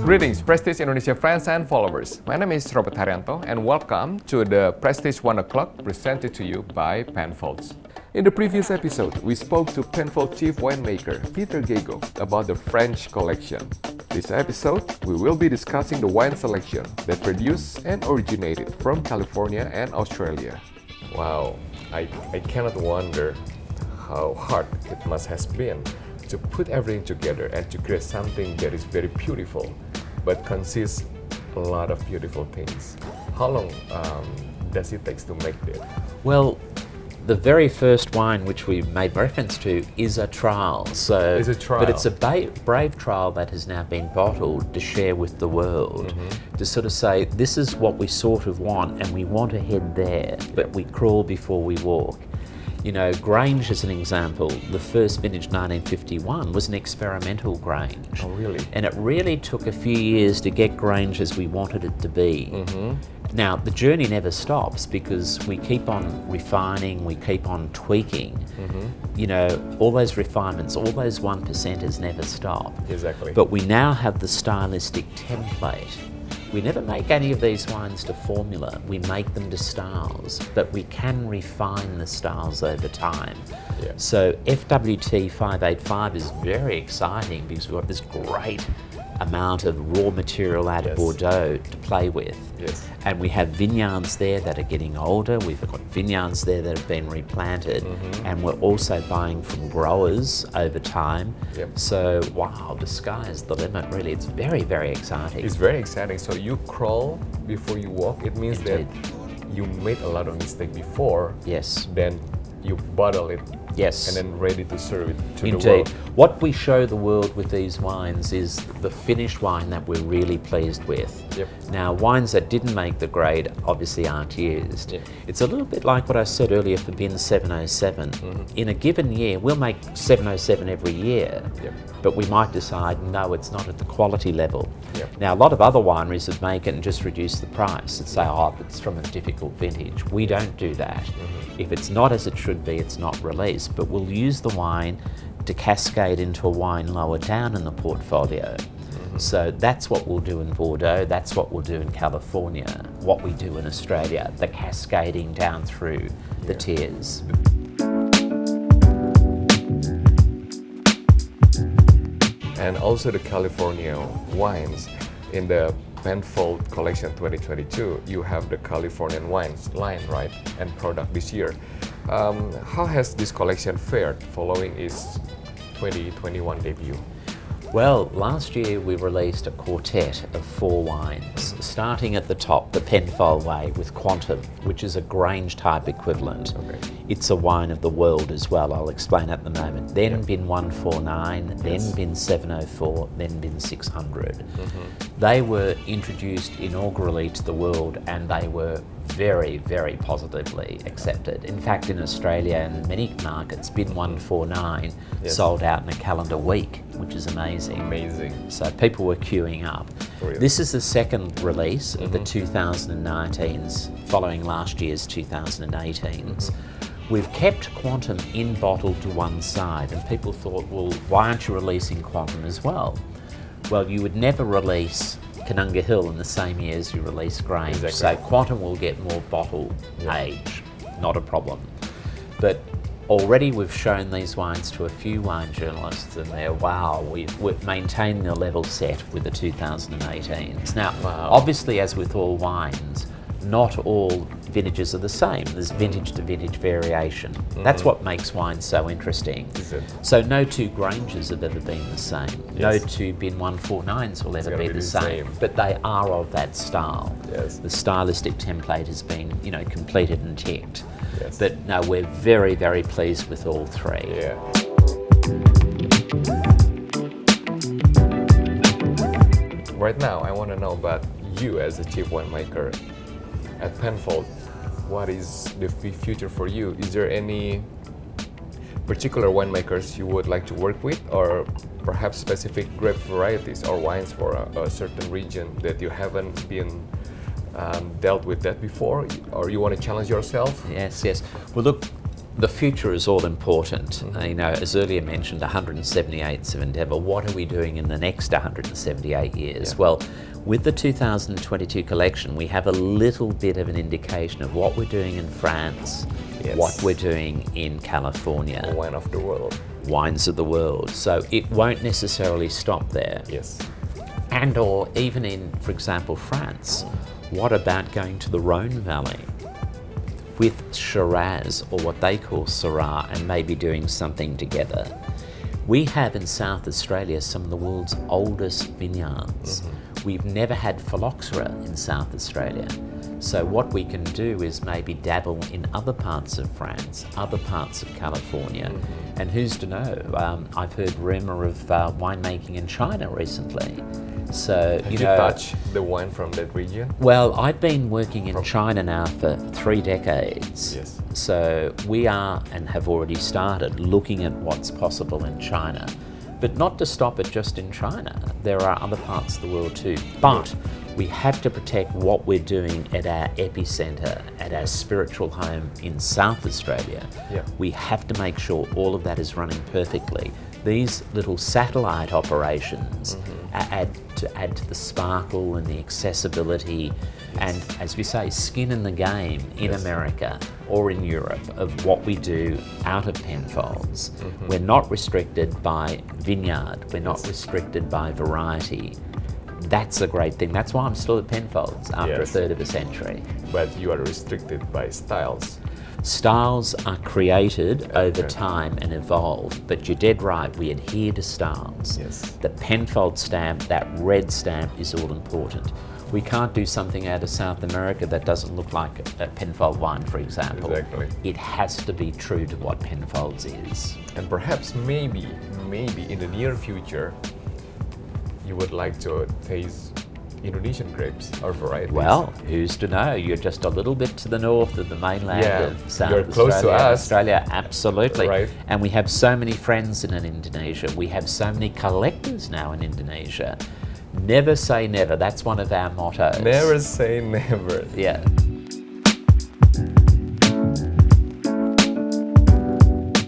Greetings, Prestige Indonesia friends and followers. My name is Robert Harianto and welcome to the Prestige 1 O'Clock presented to you by Penfolds. In the previous episode, we spoke to Penfolds Chief Winemaker Peter Gago about the French collection. This episode, we will be discussing the wine selection that produced and originated from California and Australia. Wow, I cannot wonder how hard it must have been to put everything together and to create something that is very beautiful but consists a lot of beautiful things. How long does it take to make that? Well, the very first wine which we made reference to is a trial. It's a trial. But it's a brave trial that has now been bottled to share with the world, to sort of say, this is what we sort of want and we want to head there, but we crawl before we walk. You know, Grange as an example, the first vintage 1951 was an experimental Grange. Oh, really? And it really took a few years to get Grange as we wanted it to be. Now, the journey never stops because we keep on refining, we keep on tweaking. You know, all those refinements, all those 1%ers never stop. Exactly. But we now have the stylistic template. We never make any of these wines to formula, we make them to styles, but we can refine the styles over time. Yeah. So FWT 585 is very exciting because we've got this great amount of raw material out of Bordeaux to play with. Yes. And we have vineyards there that are getting older, we've got vineyards there that have been replanted, and we're also buying from growers over time. Yep. So, wow, the sky is the limit, really. It's very, very exciting. It's very exciting. So you crawl before you walk. It means Indeed. that you made a lot of mistakes before. Yes. Then you bottle it. Yes. And then ready to serve it to Indeed. the world. What we show the world with these wines is the finished wine that we're really pleased with. Yep. Now, wines that didn't make the grade obviously aren't used. Yep. It's a little bit like what I said earlier for Bin 707. In a given year, we'll make 707 every year, Yep. but we might decide, no, it's not at the quality level. Yep. Now, a lot of other wineries would make it and just reduce the price and say, oh, it's from a difficult vintage. We don't do that. If it's not as it should be, it's not released, but we'll use the wine to cascade into a wine lower down in the portfolio. So that's what we'll do in Bordeaux, that's what we'll do in California, what we do in Australia, the cascading down through the tiers. And also the California wines. In the Penfolds Collection 2022, you have the Californian wines line, right, and product this year. How has this collection fared following its 2021 debut? Well, last year we released a quartet of 4 wines, starting at the top, the Penfold way with Quantum, which is a Grange type equivalent. Okay. It's a wine of the world as well, I'll explain at the moment. Then Bin 149, then Bin 704, then Bin 600. They were introduced inaugurally to the world and they were very, very positively accepted. In fact, in Australia and many markets, Bin 149 sold out in a calendar week, which is amazing. Amazing. So people were queuing up. Brilliant. This is the second release of the 2019s, following last year's 2018s. We've kept Quantum in bottle to one side, and people thought, well, why aren't you releasing Quantum as well? Well, you would never release Canunga Hill in the same year as you release Grange. Exactly. So Quantum will get more bottle age, not a problem. But already we've shown these wines to a few wine journalists and they're, wow, we've maintained the level set with the 2018s. Now, obviously, as with all wines, not all vintages are the same. There's vintage to vintage variation. That's what makes wine so interesting. So no 2 Granges have ever been the same. No 2 Bin 149s will ever be the same. But they are of that style. The stylistic template has been, completed and ticked. But no, we're very, very pleased with all 3. Right now, I want to know about you as a chief winemaker at Penfolds, what is the future for you? Is there any particular winemakers you would like to work with, or perhaps specific grape varieties or wines for a certain region that you haven't been dealt with that before, or you want to challenge yourself? Yes, yes. Well, look, the future is all important. You know, as earlier mentioned, 178 of endeavour. What are we doing in the next 178 years? Yeah. Well, with the 2022 collection, we have a little bit of an indication of what we're doing in France, Yes. what we're doing in California. Wine of the world. Wines of the world. So it won't necessarily stop there. Yes. And or even in, for example, France, what about going to the Rhone Valley with Shiraz, or what they call Syrah, and maybe doing something together? We have in South Australia some of the world's oldest vineyards. We've never had phylloxera in South Australia. So what we can do is maybe dabble in other parts of France, other parts of California, and who's to know? I've heard rumour of winemaking in China recently. So Have you touched the wine from that region? Well, I've been working in China now for 3 decades. Yes. So we are, and have already started, looking at what's possible in China. But not to stop it just in China. There are other parts of the world too. But we have to protect what we're doing at our epicentre, at our spiritual home in South Australia. Yeah. We have to make sure all of that is running perfectly. These little satellite operations add to the sparkle and the accessibility, and, as we say, skin in the game in America or in Europe of what we do out of Penfolds. We're not restricted by vineyard, we're not restricted by variety. That's a great thing. That's why I'm still at Penfolds after a third of a century. But you are restricted by styles. Styles are created over time and evolve, but you're dead right, we adhere to styles. Yes. The Penfold stamp, that red stamp, is all important. We can't do something out of South America that doesn't look like a Penfold wine, for example. Exactly. It has to be true to what Penfolds is. And perhaps maybe in the near future, you would like to taste Indonesian grapes or varieties. Well, who's to know? You're just a little bit to the north of the mainland of South you're close Australia. to us. Australia, absolutely. Right. And we have so many friends in Indonesia. We have so many collectors now in Indonesia. Never say never. That's one of our mottos. Never say never. Yeah.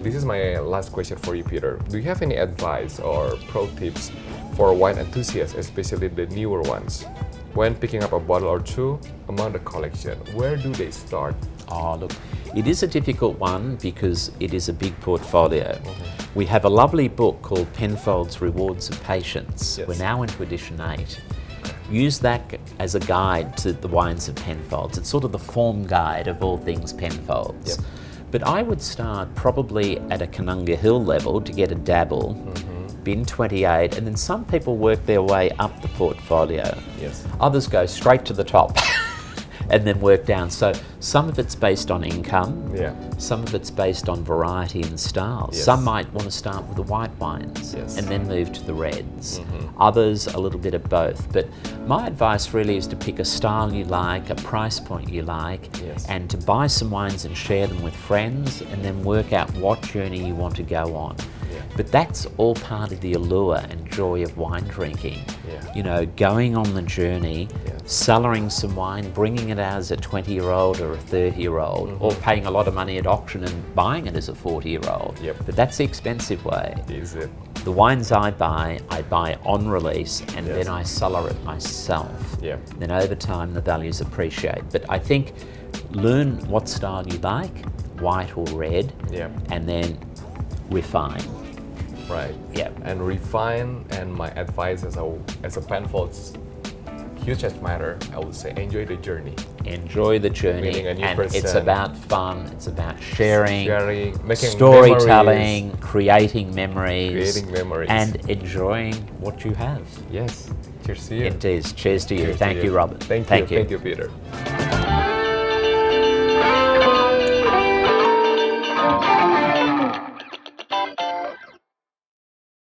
This is my last question for you, Peter. Do you have any advice or pro tips for wine enthusiasts, especially the newer ones? When picking up a bottle or two among the collection, where do they start? Oh, look, it is a difficult one because it is a big portfolio. We have a lovely book called Penfolds Rewards of Patience. Yes. We're now into edition 8. Use that as a guide to the wines of Penfolds. It's sort of the form guide of all things Penfolds. Yep. But I would start probably at a Canunga Hill level to get a dabble, bin 28, and then some people work their way up the portfolio. Yes. Others go straight to the top and then work down. So some of it's based on income, some of it's based on variety and styles. Yes. Some might want to start with the white wines and then move to the reds. Others a little bit of both. But my advice really is to pick a style you like, a price point you like, and to buy some wines and share them with friends, and then work out what journey you want to go on. But that's all part of the allure and joy of wine drinking. You know, going on the journey, cellaring some wine, bringing it out as a 20-year-old or a 30-year-old, or paying a lot of money at auction and buying it as a 40-year-old. But that's the expensive way. Is it? The wines I buy on release, and then I cellar it myself. Then over time the values appreciate. But I think learn what style you like, white or red, and then refine. Right. And refine, and my advice as a Penfolds huge admirer, I would say enjoy the journey. Enjoy the journey. Meaning a new and person. It's about fun, it's about sharing making storytelling, memories. creating memories, and enjoying what you have. Yes. Cheers to you. It is. Cheers to you. Cheers to Thank you, Robert. Thank you, Peter.